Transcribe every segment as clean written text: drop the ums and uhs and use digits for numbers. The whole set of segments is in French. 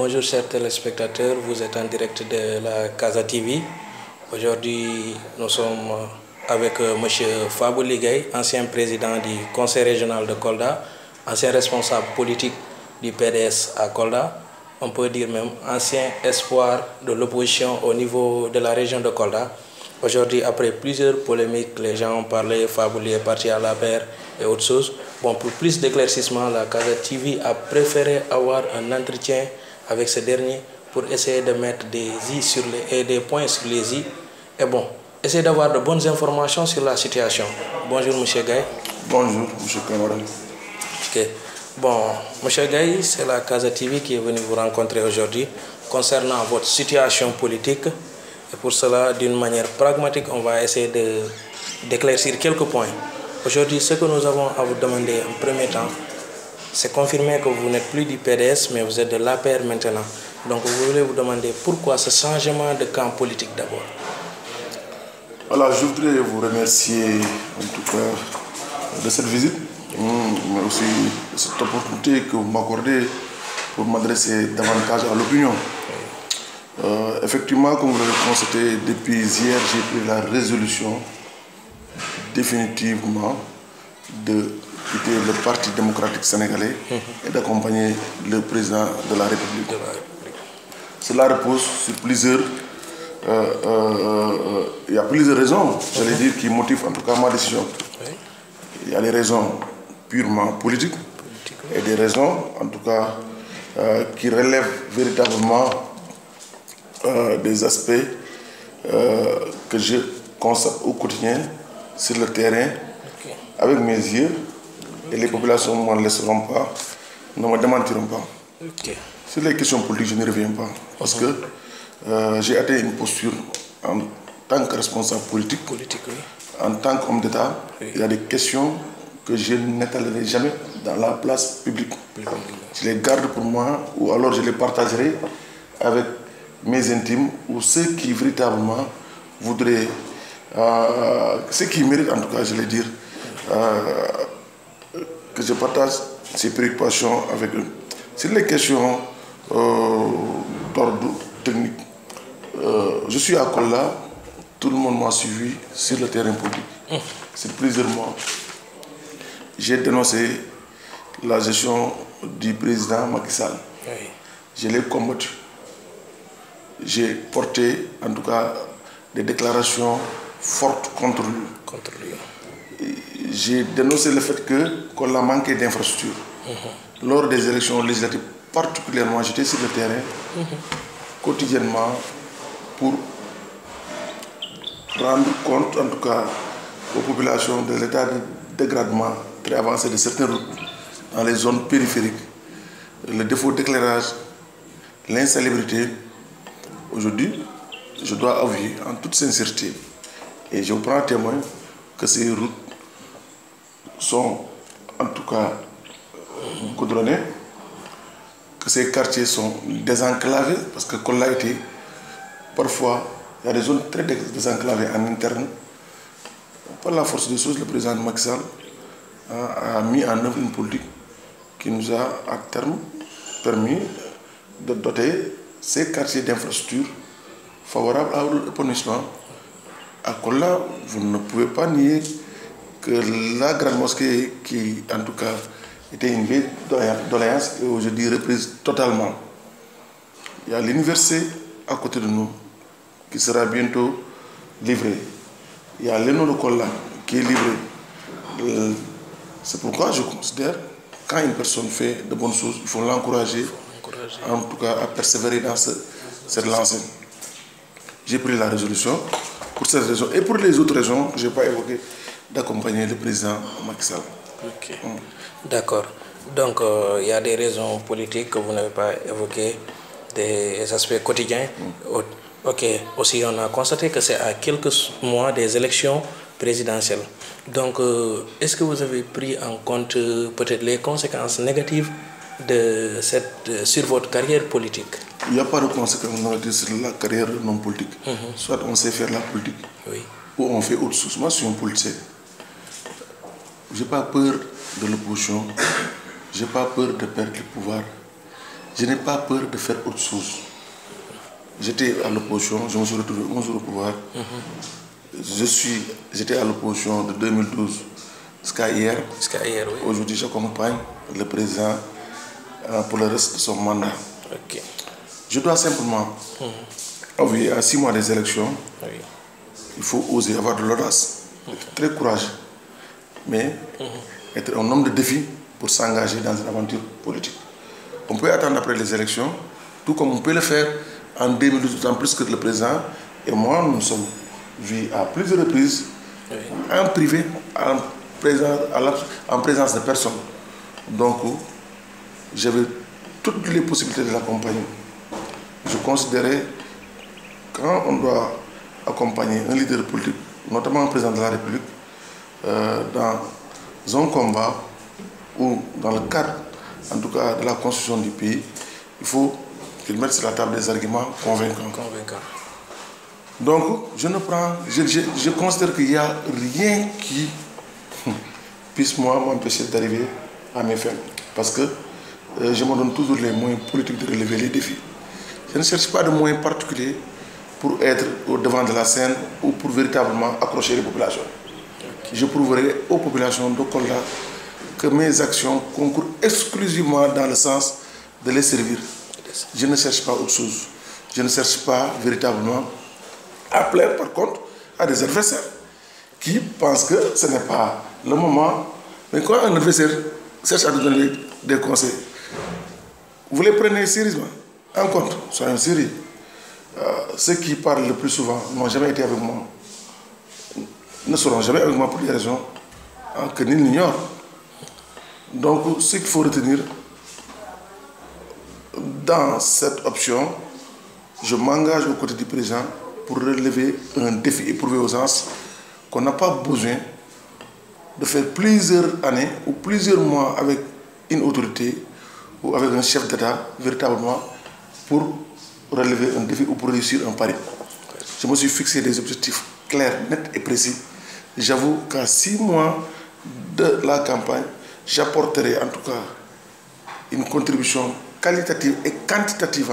Bonjour chers téléspectateurs, vous êtes en direct de la Casa TV. Aujourd'hui, nous sommes avec M. Fabou Ligay, ancien président du Conseil régional de Kolda, ancien responsable politique du PDS à Kolda, on peut dire même ancien espoir de l'opposition au niveau de la région de Kolda. Aujourd'hui, après plusieurs polémiques, les gens ont parlé, Fabou Ligay est parti à la paire et autres choses. Bon, pour plus d'éclaircissement, la Casa TV a préféré avoir un entretien avec ce dernier pour essayer de mettre des des points sur les i et bon, essayer d'avoir de bonnes informations sur la situation. Bonjour M. Gaye. Bonjour M. Camara. Ok. Bon, M. Gaye, c'est la Casa TV qui est venue vous rencontrer aujourd'hui concernant votre situation politique. Et pour cela, d'une manière pragmatique, on va essayer d'éclaircir quelques points. Aujourd'hui, ce que nous avons à vous demander en premier temps, c'est confirmer que vous n'êtes plus du PDS, mais vous êtes de l'APR maintenant. Donc, vous voulez vous demander pourquoi ce changement de camp politique d'abord. Voilà, je voudrais vous remercier en tout cas de cette visite, mais aussi de cette opportunité que vous m'accordez pour m'adresser davantage à l'opinion. Effectivement, comme vous l'avez constaté, depuis hier, j'ai pris la résolution définitivement de quitter le Parti démocratique sénégalais et d'accompagner le président de la République. Cela repose sur plusieurs... il y a plusieurs raisons, j'allais dire, qui motivent en tout cas ma décision. Il y a les raisons purement politiques et des raisons, en tout cas, qui relèvent véritablement des aspects que je constate au quotidien sur le terrain avec mes yeux, et les populations ne m'en laisseront pas, ne me démentiront pas. Sur les questions politiques, je ne reviens pas, parce que j'ai atteint une posture en tant que responsable politique, en tant qu'homme d'État. Il y a des questions que je n'étalerai jamais dans la place publique. Je les garde pour moi, ou alors je les partagerai avec mes intimes, ou ceux qui véritablement voudraient, ceux qui méritent en tout cas, je vais dire, que je partage ces préoccupations avec eux. Sur les questions d'ordre technique, je suis à Kolda, tout le monde m'a suivi sur le terrain politique. C'est plusieurs mois. J'ai dénoncé la gestion du président Macky Sall. Je l'ai combattu. J'ai porté en tout cas des déclarations fortes contre lui. J'ai dénoncé le fait qu'on a manqué d'infrastructures. Lors des élections législatives, particulièrement, j'étais sur le terrain quotidiennement pour rendre compte, en tout cas, aux populations de l'état de dégradement très avancé de certaines routes dans les zones périphériques, le défaut d'éclairage, l'insalubrité. Aujourd'hui, je dois avouer en toute sincérité, et je vous prends témoin, que ces routes sont en tout cas goudronnées, que ces quartiers sont désenclavés, parce que comme l'a été, parfois, il y a des zones très désenclavées en interne. Par la force des choses, le président Macky Sall a mis en œuvre une politique qui nous a, à terme, permis de doter ces quartiers d'infrastructures favorables à l'épanouissement. À Kolda, vous ne pouvez pas nier que la grande mosquée, qui en tout cas était une vieille doléance, est aujourd'hui reprise totalement. Il y a l'université à côté de nous qui sera bientôt livrée. Il y a l'ENO de Kolda qui est livré. C'est pourquoi je considère que quand une personne fait de bonnes choses, il faut l'encourager, en tout cas à persévérer dans cette lancée. J'ai pris la résolution pour cette raison et pour les autres raisons que je n'ai pas évoquées, d'accompagner le président Macky Sall. D'accord. Donc, il y a des raisons politiques que vous n'avez pas évoquées, des aspects quotidiens. Ok. Aussi, on a constaté que c'est à quelques mois des élections présidentielles. Donc, est-ce que vous avez pris en compte peut-être les conséquences négatives de sur votre carrière politique? Il n'y a pas de conséquences négatives sur la carrière non politique. Soit on sait faire la politique, ou on fait autre chose. Moi, je suis un politicien. Je n'ai pas peur de l'opposition. Je n'ai pas peur de perdre le pouvoir. je n'ai pas peur de faire autre chose. J'étais à l'opposition, je me suis retrouvé 11 jours au pouvoir. J'étais à l'opposition de 2012 jusqu'à hier. Jusqu'à hier, oui. Aujourd'hui, j'accompagne le président pour le reste de son mandat. Ok. Je dois simplement avouer, à 6 mois des élections, Oui. il faut oser avoir de l'audace, être très courageux, mais être un homme de défi pour s'engager dans une aventure politique. On peut attendre après les élections, tout comme on peut le faire en 2012, d'autant plus que le président et moi, nous nous sommes vus à plusieurs reprises, en privé, en présence de personnes. Donc, j'avais toutes les possibilités de l'accompagner. Je considérais, quand on doit accompagner un leader politique, notamment un président de la République, dans un combat ou dans le cadre, en tout cas, de la construction du pays, il faut qu'il mette sur la table des arguments convaincants. Donc, je considère qu'il n'y a rien qui puisse m'empêcher d'arriver à mes fins. Parce que je me donne toujours les moyens politiques de relever les défis. Je ne cherche pas de moyens particuliers pour être au devant de la scène ou pour véritablement accrocher les populations. Je prouverai aux populations de Kolda que mes actions concourent exclusivement dans le sens de les servir. Je ne cherche pas autre chose. Je ne cherche pas véritablement à plaire, par contre, à des adversaires qui pensent que ce n'est pas le moment. Mais quand un adversaire cherche à te donner des conseils, vous les prenez sérieusement, en compte, soyons sérieux. Ceux qui parlent le plus souvent n'ont jamais été avec moi, ne seront jamais avec moi pour des raisons que nul n'ignore. Donc, ce qu'il faut retenir, dans cette option, je m'engage aux côtés du président pour relever un défi et prouver aux gens qu'on n'a pas besoin de faire plusieurs années ou plusieurs mois avec une autorité ou avec un chef d'État véritablement pour relever un défi ou pour réussir un pari. Je me suis fixé des objectifs clairs, nets et précis. J'avoue qu'à 6 mois de la campagne, j'apporterai en tout cas une contribution qualitative et quantitative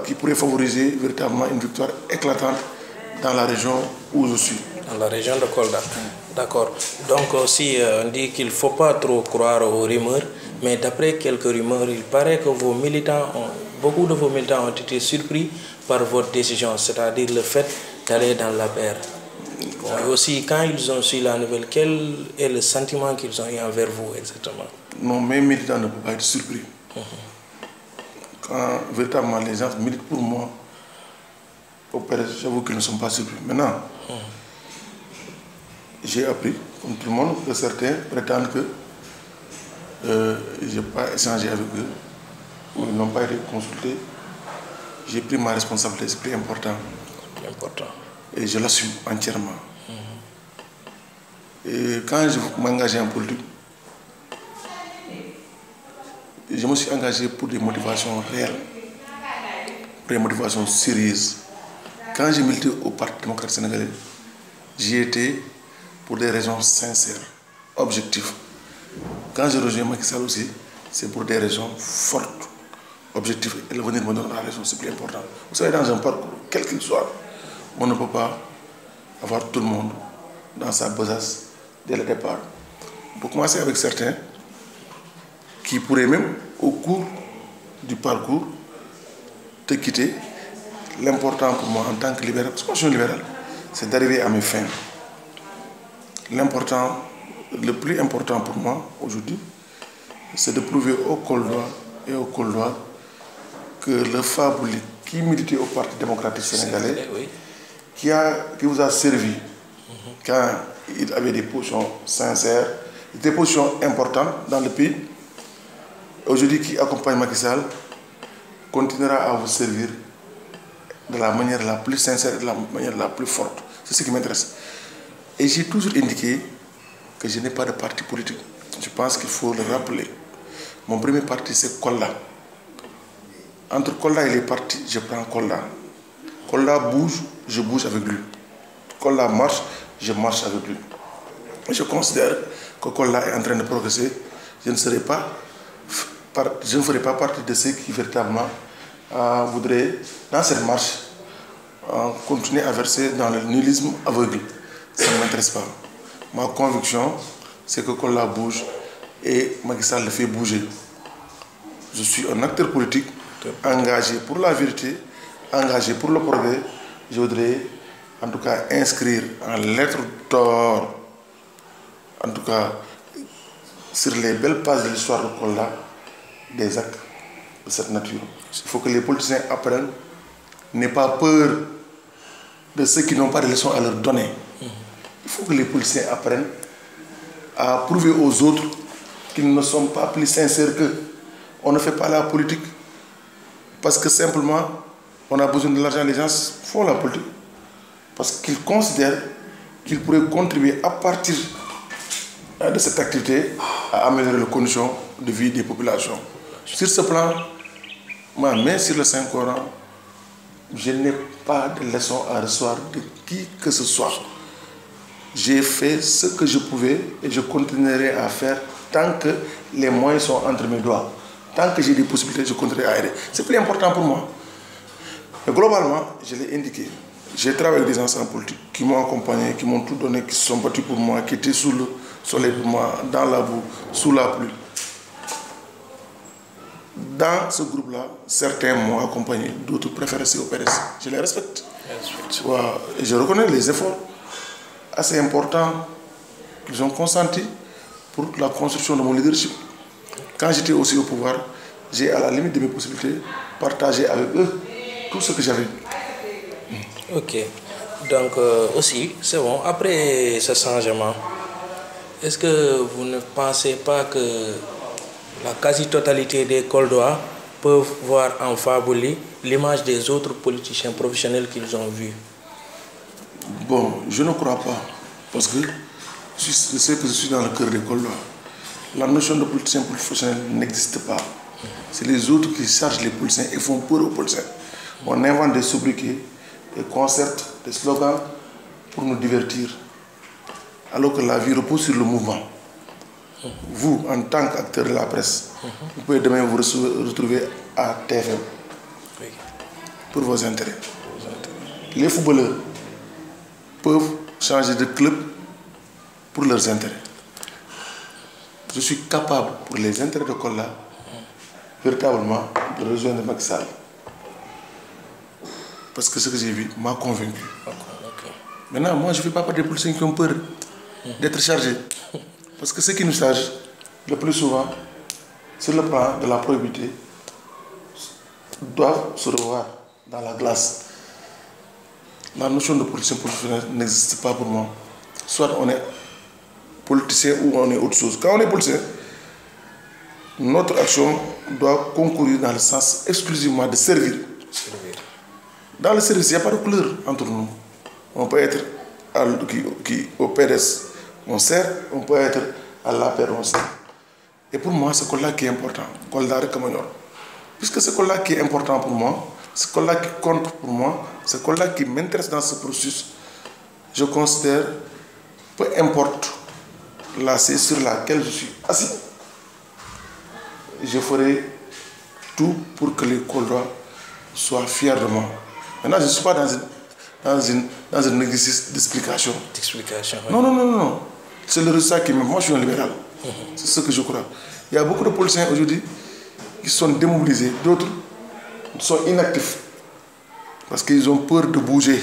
qui pourrait favoriser véritablement une victoire éclatante dans la région où je suis. Dans la région de Kolda. D'accord. Donc aussi, on dit qu'il ne faut pas trop croire aux rumeurs, mais d'après quelques rumeurs, il paraît que beaucoup de vos militants ont été surpris par votre décision, c'est-à-dire le fait d'aller dans l'APR. Et aussi, quand ils ont su la nouvelle, quel est le sentiment qu'ils ont eu envers vous exactement? Non, mes militants ne peuvent pas être surpris. Quand véritablement les gens militent pour moi, j'avoue qu'ils ne sont pas surpris. Maintenant, j'ai appris, comme tout le monde, que certains prétendent que je n'ai pas échangé avec eux, ou ils n'ont pas été consultés. J'ai pris ma responsabilité, c'est plus important. Et je l'assume entièrement. Et quand je m'engageais en politique, je me suis engagé pour des motivations réelles, pour des motivations sérieuses. Quand j'ai milité au Parti démocrate sénégalais, j'y étais pour des raisons sincères, objectives. Quand je rejoins Macky Sall aussi, c'est pour des raisons fortes, objectives. Et l'avenir me donne la raison, c'est plus important. Vous savez, dans un parcours, quel qu'il soit, on ne peut pas avoir tout le monde dans sa besace dès le départ. Pour commencer avec certains qui pourraient même, au cours du parcours, te quitter. L'important pour moi en tant que libéral, parce que moi je suis libéral, c'est d'arriver à mes fins. Le plus important pour moi aujourd'hui, c'est de prouver aux Koldois et aux Koldois que le Fabouli qui militait au Parti démocratique sénégalais, qui vous a servi quand il avait des positions sincères, des positions importantes dans le pays, aujourd'hui qui accompagne Macky Sall, continuera à vous servir de la manière la plus sincère et de la manière la plus forte. C'est ce qui m'intéresse. Et j'ai toujours indiqué que je n'ai pas de parti politique. Je pense qu'il faut le rappeler. Mon premier parti, c'est Kolda. Entre Kolda et les partis, je prends Kolda. Kolda bouge, je bouge avec lui. Kolda marche, je marche avec lui. Et je considère que Kolda est en train de progresser. Je ne serai pas je ne ferai pas partie de ceux qui véritablement voudraient, dans cette marche, continuer à verser dans le nihilisme aveugle. Ça ne m'intéresse pas. Ma conviction, c'est que Kolda bouge et Macky Sall le fait bouger. Je suis un acteur politique engagé pour la vérité, engagé pour le progrès. Je voudrais en tout cas inscrire en lettres d'or, en tout cas sur les belles pages de l'histoire de Kolda, des actes de cette nature. Il faut que les politiciens apprennent, n'aient pas peur de ceux qui n'ont pas de leçons à leur donner. Il faut que les politiciens apprennent à prouver aux autres qu'ils ne sont pas plus sincères qu'eux. On ne fait pas la politique parce que simplement on a besoin de l'argent. Les gens font la politique parce qu'ils considèrent qu'ils pourraient contribuer à partir de cette activité à améliorer les conditions de vie des populations. Sur ce plan, ma main sur le Saint-Coran, je n'ai pas de leçon à recevoir de qui que ce soit. J'ai fait ce que je pouvais et je continuerai à faire tant que les moyens sont entre mes doigts. Tant que j'ai des possibilités, je continuerai à aider. C'est plus important pour moi. Mais globalement, je l'ai indiqué. J'ai travaillé avec des anciens politiques qui m'ont accompagné, qui m'ont tout donné, qui se sont battus pour moi, qui étaient sous le soleil pour moi, dans la boue, sous la pluie. Dans ce groupe-là, certains m'ont accompagné, d'autres préfèrent rester au PDS. Je les respecte. Et je reconnais les efforts assez importants qu'ils ont consentis pour la construction de mon leadership. Quand j'étais aussi au pouvoir, j'ai à la limite de mes possibilités partagé avec eux tout ce que j'avais. Ok. Donc aussi, c'est bon, après ce changement, est-ce que vous ne pensez pas que la quasi-totalité des Koldois peuvent voir en Fabouly l'image des autres politiciens professionnels qu'ils ont vus? Bon, je ne crois pas, parce que je sais que je suis dans le cœur des Koldois. La notion de politicien professionnel n'existe pas. C'est les autres qui chargent les politiciens et font peur aux politiciens. On invente des sobriquets, des concepts, des slogans pour nous divertir, alors que la vie repose sur le mouvement. Vous, en tant qu'acteur de la presse, vous pouvez demain vous retrouver à TFM pour vos intérêts. Les footballeurs peuvent changer de club pour leurs intérêts. Je suis capable, pour les intérêts de Kolda, véritablement de rejoindre Macky Sall. Parce que ce que j'ai vu m'a convaincu. Maintenant, moi, je ne fais pas partie des politiciens qui ont peur d'être chargés. Parce que ceux qui nous chargent, le plus souvent, sur le plan de la probité, doivent se revoir dans la glace. La notion de politicien professionnel n'existe pas pour moi. Soit on est politicien ou on est autre chose. Quand on est politicien, notre action doit concourir dans le sens exclusivement de servir. Dans le service, il n'y a pas de couleur entre nous. On peut être au PDS, on sert, on peut être à l'APR, on sert. Et pour moi, c'est Kolda qui est important. Kolda Rekamanyor. Puisque c'est Kolda qui est important pour moi, c'est Kolda qui compte pour moi, c'est Kolda qui m'intéresse dans ce processus. Je considère, peu importe l'assise sur laquelle je suis assis, je ferai tout pour que les Koldois soient fiers de moi. Maintenant, je ne suis pas dans un exercice d'explication. Oui. Non. C'est le résultat qui m'aime. Moi, je suis un libéral. C'est ce que je crois. Il y a beaucoup de politiciens aujourd'hui qui sont démobilisés. D'autres sont inactifs parce qu'ils ont peur de bouger.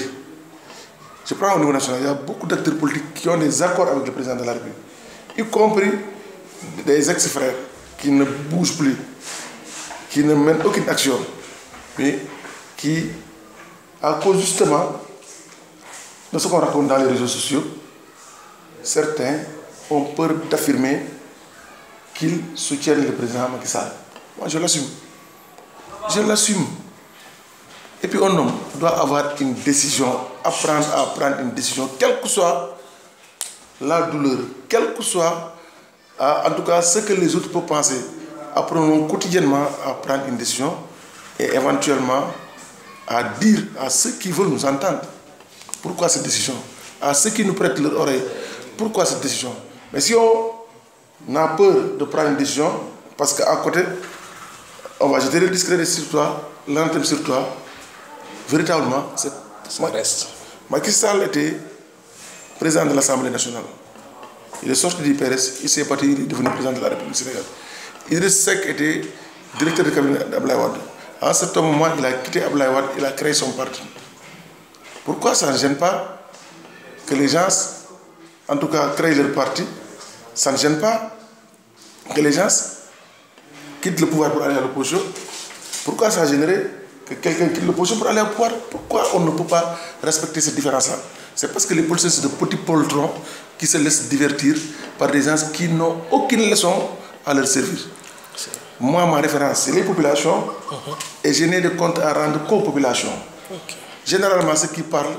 Je prends au niveau national, il y a beaucoup d'acteurs politiques qui ont des accords avec le président de la République, y compris des ex-frères qui ne bougent plus, qui ne mènent aucune action, mais qui, à cause justement de ce qu'on raconte dans les réseaux sociaux, certains ont peur d'affirmer qu'ils soutiennent le président Macky Sall. Moi, je l'assume. Je l'assume. Et puis, un homme doit avoir une décision, apprendre à prendre une décision, quelle que soit la douleur, quel que soit, en tout cas, ce que les autres peuvent penser. Apprenons quotidiennement à prendre une décision et éventuellement à dire à ceux qui veulent nous entendre pourquoi cette décision, à ceux qui nous prêtent leur oreille, pourquoi cette décision. Mais si on a peur de prendre une décision, parce qu'à côté, on va jeter le discrédit sur toi, l'anathème sur toi. Véritablement, ça reste. Macky Sall était président de l'Assemblée nationale. Il est sorti du PRS, il s'est battu, il est devenu président de la République sénégalaise. Idriss Seck était directeur de cabinet d'Abdoulaye Wade. À un certain moment, il a quitté Abdoulaye Wade, il a créé son parti. Pourquoi ça ne gêne pas que les gens, en tout cas, créent leur parti? Ça ne gêne pas que les gens quittent le pouvoir pour aller à l'opposition? Pourquoi ça gênerait que quelqu'un quitte l'opposition pour aller au pouvoir? Pourquoi on ne peut pas respecter cette différence-là? C'est parce que les policiers sont de petits poltrons qui se laissent divertir par des gens qui n'ont aucune leçon à leur servir. Moi, ma référence, c'est les populations et je n'ai de compte à rendre qu'aux populations. Généralement, ceux qui parlent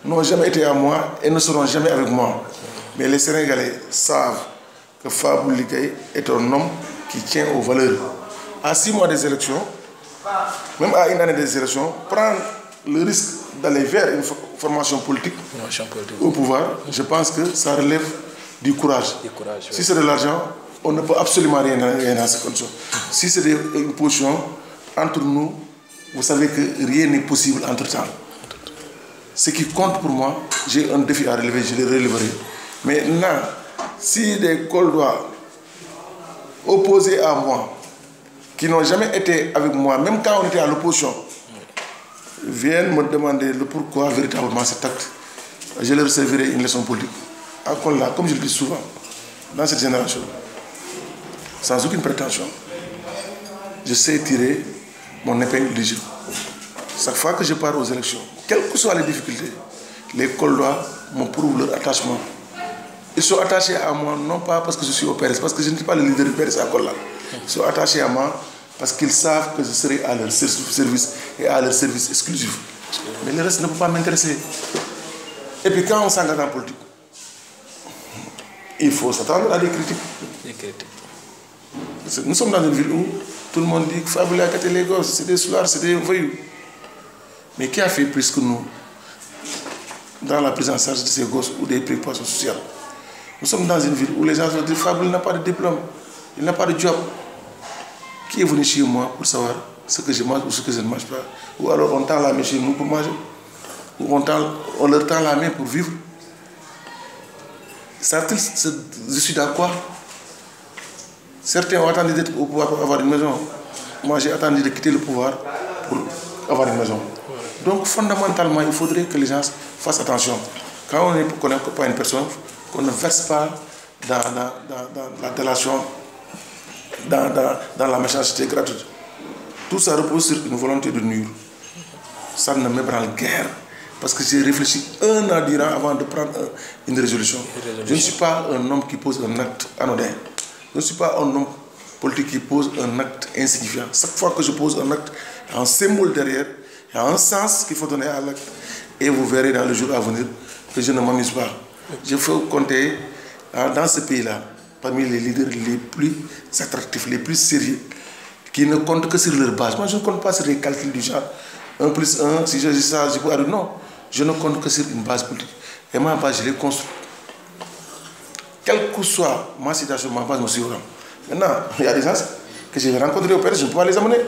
n'ont jamais été à moi et ne seront jamais avec moi. Mais les Sénégalais savent que Fabou Ligueye est un homme qui tient aux valeurs. À 6 mois des élections, même à une année des élections, prendre le risque d'aller vers une formation politique au pouvoir, je pense que ça relève du courage. Si c'est de l'argent, on ne peut absolument rien dans ces conditions. Si c'est une position entre nous, vous savez que rien n'est possible entre-temps. Ce qui compte pour moi, j'ai un défi à relever, je le relèverai. Mais là, si des Coldois opposés à moi, qui n'ont jamais été avec moi, même quand on était à l'opposition, viennent me demander le pourquoi véritablement cet acte, je leur servirai une leçon politique. À Kolda, comme je le dis souvent, dans cette génération, sans aucune prétention, je sais tirer mon épingle du jeu. Chaque fois que je pars aux élections, quelles que soient les difficultés, les Coldois me prouvent leur attachement. Ils sont attachés à moi, non pas parce que je suis au PRS, parce que je ne suis pas le leader du PRS à Kolda. Ils sont attachés à moi parce qu'ils savent que je serai à leur service et à leur service exclusif. Mais le reste ne peut pas m'intéresser. Et puis quand on s'engage en politique, il faut s'attendre à des critiques. Nous sommes dans une ville où tout le monde dit que Fabou Ligueye a gâté les gosses, c'est des soulards, c'est des voyous. Mais qui a fait plus que nous dans la prise en charge de ces gosses ou des préoccupations sociales? Nous sommes dans une ville où les gens se disent Fabou n'a pas de diplôme, il n'a pas de job. Qui est venu chez moi pour savoir ce que je mange ou ce que je ne mange pas? Ou alors on tend la main chez nous pour manger? Ou on leur tend la main pour vivre? Je suis d'accord. Certains ont attendu d'être au pouvoir pour avoir une maison. Moi, j'ai attendu de quitter le pouvoir pour avoir une maison. Donc, fondamentalement, il faudrait que les gens fassent attention. Quand on ne connaît pas une personne, qu'on ne verse pas dans la délation, dans la méchanceté gratuite. Tout ça repose sur une volonté de nuire. Ça ne m'ébranle guère. Parce que j'ai réfléchi 1 an durant avant de prendre une résolution. Je ne suis pas un homme qui pose un acte anodin. Je ne suis pas un homme politique qui pose un acte insignifiant. Chaque fois que je pose un acte, il y a un symbole derrière, il y a un sens qu'il faut donner à l'acte. Et vous verrez dans le jour à venir que je ne m'amuse pas. Je faut compter dans ce pays-là, parmi les leaders les plus attractifs, les plus sérieux, qui ne comptent que sur leur base. Moi, je ne compte pas sur les calculs du genre 1 plus 1, si je dis ça, je peux arriver. Non, je ne compte que sur une base politique. Et ma base, je l'ai construite. Quelle que soit ma situation, ma base me suivra. Maintenant, il y a des gens que j'ai rencontrés au PRS, je ne peux pas les amener.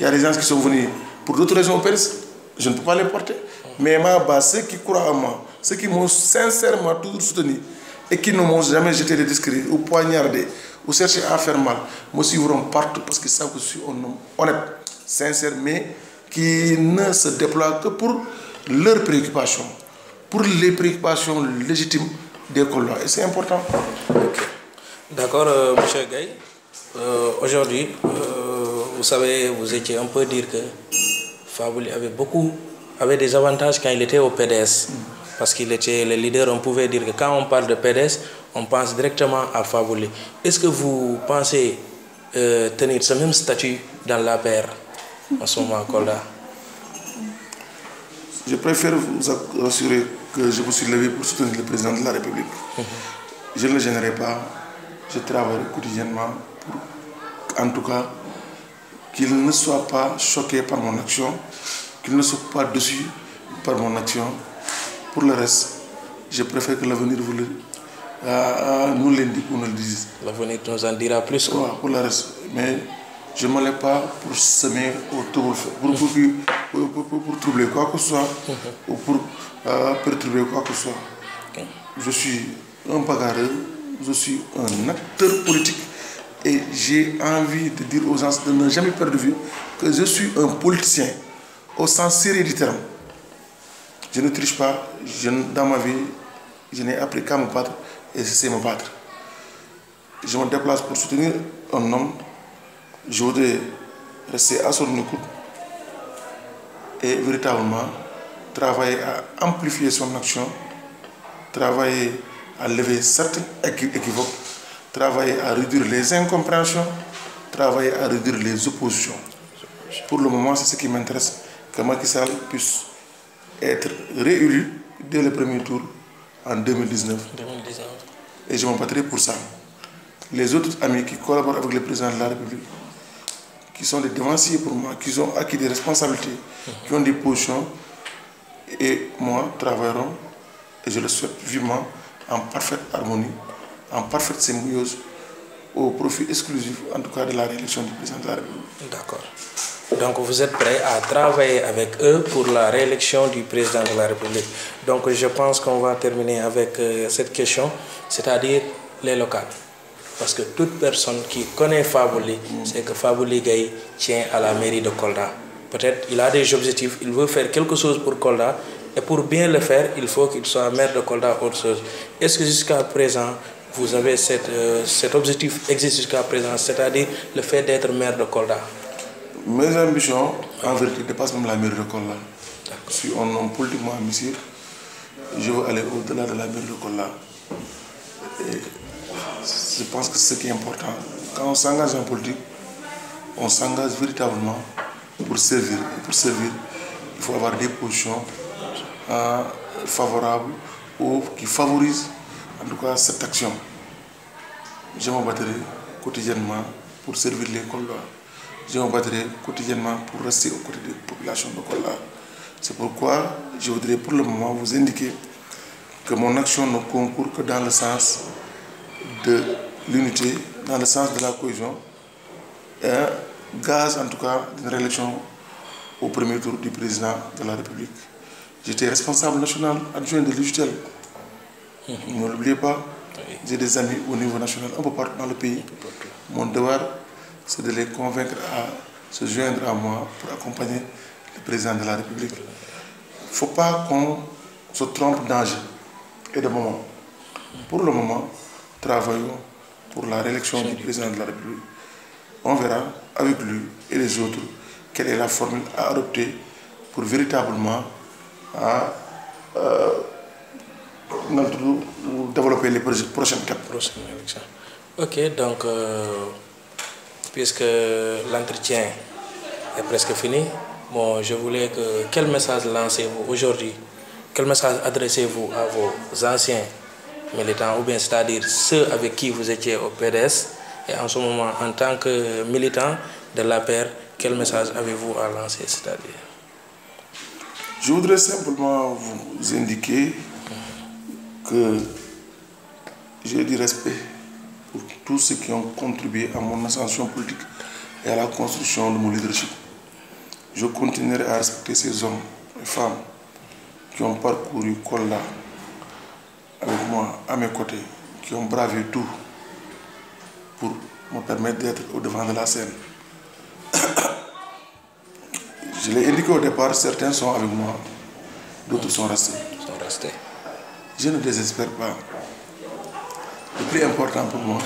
Il y a des gens qui sont venus pour d'autres raisons au PRS, je ne peux pas les porter. Mais ma base, ceux qui croient en moi, ceux qui m'ont sincèrement toujours soutenu et qui ne m'ont jamais jeté des discrets ou poignardé ou cherché à faire mal, me suivront partout parce qu'ils savent que je suis un homme honnête, sincère, mais qui ne se déploie que pour leurs préoccupations, pour les préoccupations légitimes des Coldois. Et c'est important. Okay. D'accord, M. Gaye. Aujourd'hui, vous savez, vous étiez un peu dire que Fabou avait des avantages quand il était au PDS. Parce qu'il était le leader, on pouvait dire que quand on parle de PDS, on pense directement à Fabou Ligueye. Est-ce que vous pensez tenir ce même statut dans l'APR en ce moment à Kolda? Je préfère vous assurer que je me suis levé pour soutenir le président de la République. Je ne le gênerai pas. Je travaille quotidiennement pour, en tout cas, qu'il ne soit pas choqué par mon action, qu'il ne soit pas déçu par mon action. Pour le reste, je préfère que l'avenir nous l'indique ou nous le dise. L'avenir nous en dira plus. Pour le reste. Mais Je ne me lève pas pour semer au trouble, pour troubler quoi que ce soit, ou pour perturber quoi que ce soit. Okay. Je suis un bagarreur, je suis un acteur politique et j'ai envie de dire aux gens de ne jamais perdre de vue que je suis un politicien au sens sérieux du terme. Je ne triche pas, dans ma vie, je n'ai appris qu'à me battre et je sais me battre. Je me déplace pour soutenir un homme, je voudrais rester à son écoute et véritablement travailler à amplifier son action, travailler à lever certains équivoques, travailler à réduire les incompréhensions, travailler à réduire les oppositions. Pour le moment, c'est ce qui m'intéresse, que Macky Sall puisse être réélu dès le premier tour en 2019. Et je me battrai pour ça. Les autres amis qui collaborent avec le président de la République, qui sont des devanciers pour moi, qui ont acquis des responsabilités, qui ont des positions, et moi travaillerons, et je le souhaite vivement, en parfaite harmonie, en parfaite symbiose, au profit exclusif, en tout cas, de la réélection du président de la République. D'accord. Donc vous êtes prêts à travailler avec eux pour la réélection du président de la République. Donc je pense qu'on va terminer avec cette question, c'est-à-dire les locales. Parce que toute personne qui connaît Fabouli, c'est que Fabouli Gaye tient à la mairie de Kolda. Peut-être il a des objectifs, il veut faire quelque chose pour Kolda, et pour bien le faire, il faut qu'il soit maire de Kolda autre chose. Est-ce que jusqu'à présent, vous avez cet objectif existe jusqu'à présent, c'est-à-dire le fait d'être maire de Kolda? Mes ambitions, en vérité, dépassent même la mairie de Kolda. Je suis un homme politiquement ambitieux. Je veux aller au-delà de la mairie de Kolda. Et je pense que c'est ce qui est important. Quand on s'engage en politique, on s'engage véritablement pour servir. Et pour servir, il faut avoir des positions favorables ou qui favorisent en tout cas cette action. Je me battrai quotidiennement pour servir les Kolda. Je me battrai quotidiennement pour rester aux côtés des populations de Kolda. C'est pourquoi je voudrais pour le moment vous indiquer que mon action ne concourt que dans le sens de l'unité, dans le sens de la cohésion, et un gage en tout cas d'une réélection au premier tour du président de la République. J'étais responsable national adjoint de l'UJTL. Ne l'oubliez pas, j'ai des amis au niveau national, un peu partout dans le pays. Mon devoir, c'est de les convaincre à se joindre à moi pour accompagner le président de la République. Il ne faut pas qu'on se trompe d'âge et de moment. Pour le moment, travaillons pour la réélection du président de la République. On verra avec lui et les autres quelle est la formule à adopter pour véritablement développer les prochaines étapes. Ok, donc puisque l'entretien est presque fini, bon, je voulais que quel message lancez-vous aujourd'hui, quel message adressez-vous à vos anciens militants, ou bien c'est-à-dire ceux avec qui vous étiez au PDS, et en ce moment en tant que militant de l'APR, quel message avez-vous à lancer, c'est-à-dire? Je voudrais simplement vous indiquer que j'ai du respect pour tous ceux qui ont contribué à mon ascension politique et à la construction de mon leadership. Je continuerai à respecter ces hommes et femmes qui ont parcouru Kolda avec moi, à mes côtés, qui ont bravé tout pour me permettre d'être au devant de la scène. Je l'ai indiqué au départ, certains sont avec moi, d'autres sont restés. Je ne désespère pas. Le plus important pour moi,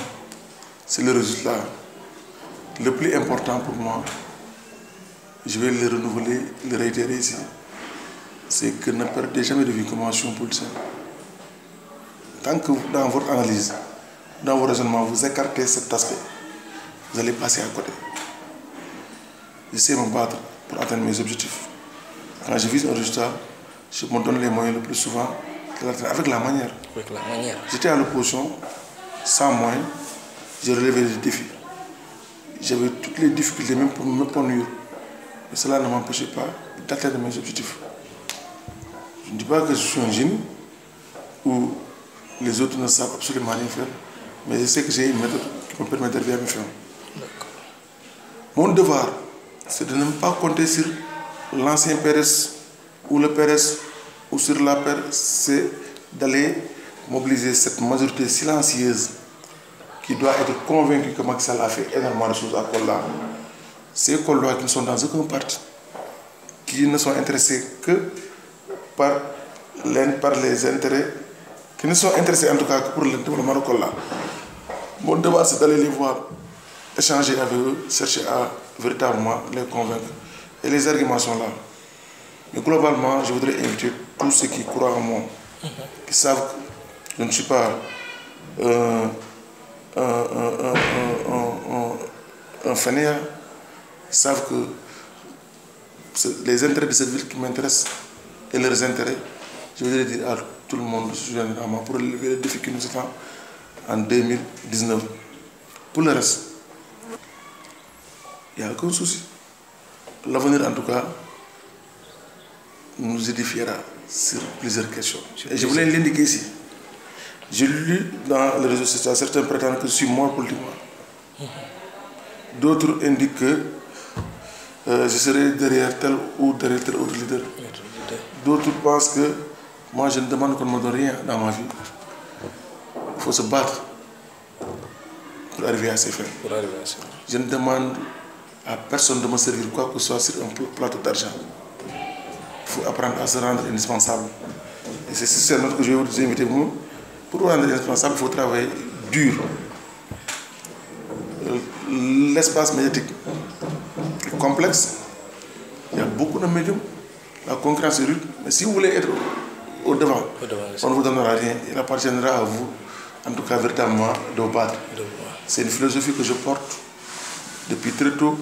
c'est le résultat. Le plus important pour moi, je vais le renouveler, le réitérer ici, c'est que ne perdez jamais de vue comment je suis un politicien. Tant que dans votre analyse, dans vos raisonnements, vous écartez cet aspect, vous allez passer à côté. J'essaie de me battre pour atteindre mes objectifs. Quand je vise un résultat, je me donne les moyens le plus souvent de l'atteindre avec la manière. J'étais à l'opposition, sans moyens, j'ai relevé les défis. J'avais toutes les difficultés même pour me conduire. Mais cela ne m'empêchait pas d'atteindre mes objectifs. Je ne dis pas que je suis un génie ou les autres ne savent absolument rien faire, mais je sais que j'ai une méthode qui me permet d'arriver à mes fins. Mon devoir, c'est de ne pas compter sur l'ancien PRS ou le PRS ou sur la paire, c'est d'aller mobiliser cette majorité silencieuse qui doit être convaincue que Macky Sall a fait énormément de choses à Kolda. Ces Koldois qui ne sont dans aucun parti, qui ne sont intéressés que par les intérêts, qui ne sont intéressés en tout cas que pour le développement de Kolda. Mon devoir, c'est d'aller les voir, échanger avec eux, chercher à véritablement les convaincre. Et les arguments sont là. Mais globalement, je voudrais inviter tous ceux qui croient en moi, qui savent que je ne suis pas un fainéant, qui savent que les intérêts de cette ville qui m'intéressent et leurs intérêts, je voudrais dire à tout le monde de se joindre à moi pour relever les défis qui nous attendent en 2019. Pour le reste, il n'y a aucun souci. L'avenir, en tout cas, nous édifiera sur plusieurs questions. Et je voulais l'indiquer ici. J'ai lu dans les réseaux sociaux, certains prétendent que je suis mort politiquement. D'autres indiquent que je serai derrière tel ou derrière tel autre leader. D'autres pensent que moi je ne demande qu'on ne me donne rien dans ma vie. Il faut se battre pour arriver à ses fins. Je ne demande à personne de me servir quoi que ce soit sur un plateau d'argent. Il faut apprendre à se rendre indispensable. Et c'est ce que je vais vous inviter. Pour vous rendre indispensable, il faut travailler dur. L'espace médiatique est complexe. Il y a beaucoup de médiums. La concurrence est rude. Mais si vous voulez être au devant, on ne vous donnera rien. Il appartiendra à vous, en tout cas véritablement, de vous battre. C'est une philosophie que je porte depuis très tôt.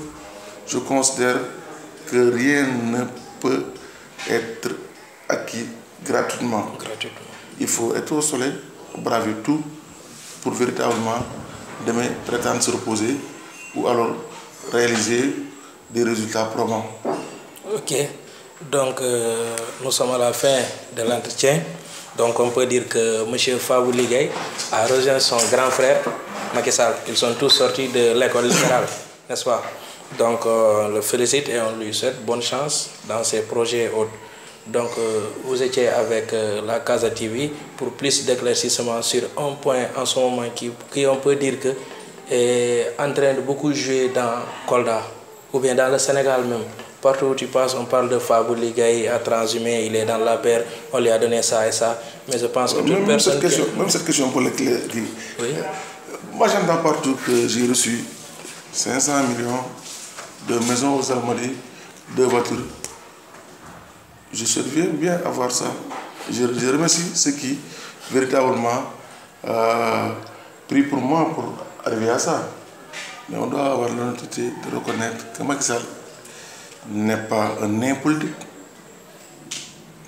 Je considère que rien ne peut être acquis gratuitement. Il faut être au soleil, braver tout pour véritablement demain prétendre se reposer ou alors réaliser des résultats probants. Ok, donc nous sommes à la fin de l'entretien. Donc on peut dire que M. Fabou Ligay a rejoint son grand frère Macky Sall. Ils sont tous sortis de l'école libérale, n'est-ce pas? Donc on le félicite et on lui souhaite bonne chance dans ses projets autres. Donc vous étiez avec la Casa TV pour plus d'éclaircissement sur un point en ce moment qui on peut dire que est en train de beaucoup jouer dans Kolda ou bien dans le Sénégal même. Partout où tu passes, on parle de Fabou Ligay à transhumé, il est dans la paire, on lui a donné ça et ça. Mais je pense que toute personne... Même cette question pour l'éclair. Oui. Moi j'entends partout que j'ai reçu 500 millions de maisons aux Almadies, de voitures. Je souhaite bien avoir ça. Je remercie ceux qui véritablement prient pour moi pour arriver à ça. Mais on doit avoir l'honnêteté de reconnaître que Macky Sall n'est pas un nain politique.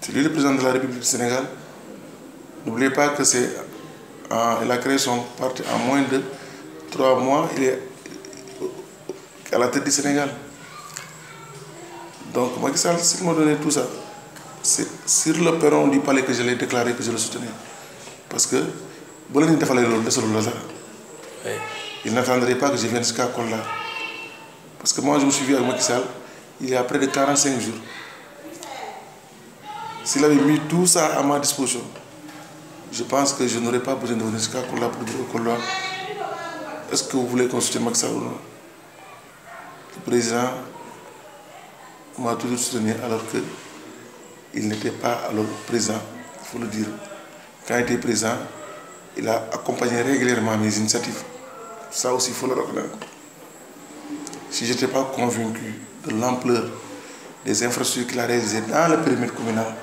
C'est lui le président de la République du Sénégal. N'oubliez pas que il a créé son parti en moins de 3 mois. Il est à la tête du Sénégal. Donc Macky Sall, s'il m'a donné tout ça, c'est sur le perron du palais que je l'ai déclaré que je le soutenais. Parce que il n'attendrait pas que je vienne jusqu'à Kolda. Parce que moi je me suis vu avec Macky Sall il y a près de 45 jours. S'il avait mis tout ça à ma disposition, je pense que je n'aurais pas besoin de venir jusqu'à Kolda pour dire au Kolda, est-ce que vous voulez consulter Macky Sall ou non? Le président m'a toujours soutenu alors qu'il n'était pas alors président, il faut le dire. Quand il était président, il a accompagné régulièrement mes initiatives. Ça aussi, il faut le reconnaître. Si je n'étais pas convaincu de l'ampleur des infrastructures qu'il a réalisées dans le périmètre communal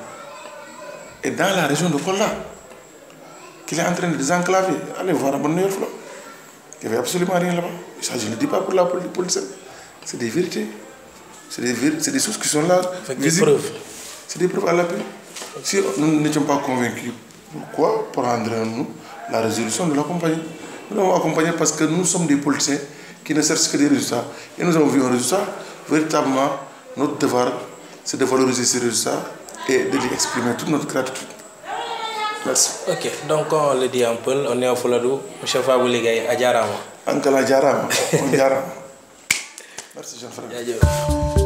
et dans la région de Kolda, qu'il est en train de désenclaver, allez voir à Bonne-Noël, il n'y avait absolument rien là-bas. Ça, je ne le dis pas pour la politique, c'est des vérités. C'est des choses qui sont là, visibles. C'est des preuves à l'appui. Si nous n'étions pas convaincus, pourquoi prendre-nous la résolution de l'accompagner? Nous l'avons accompagné parce que nous sommes des politiciens qui ne cherchent que des résultats. Et nous avons vu un résultat. Véritablement, notre devoir, c'est de valoriser ces résultats et de lui exprimer toute notre gratitude. Merci. Ok, donc on le dit un peu, on est au Fouladou, M. Fabou Ligay, à Djarama. Ankala Djarama, on Djarama. Merci jeune frère. jaajëf.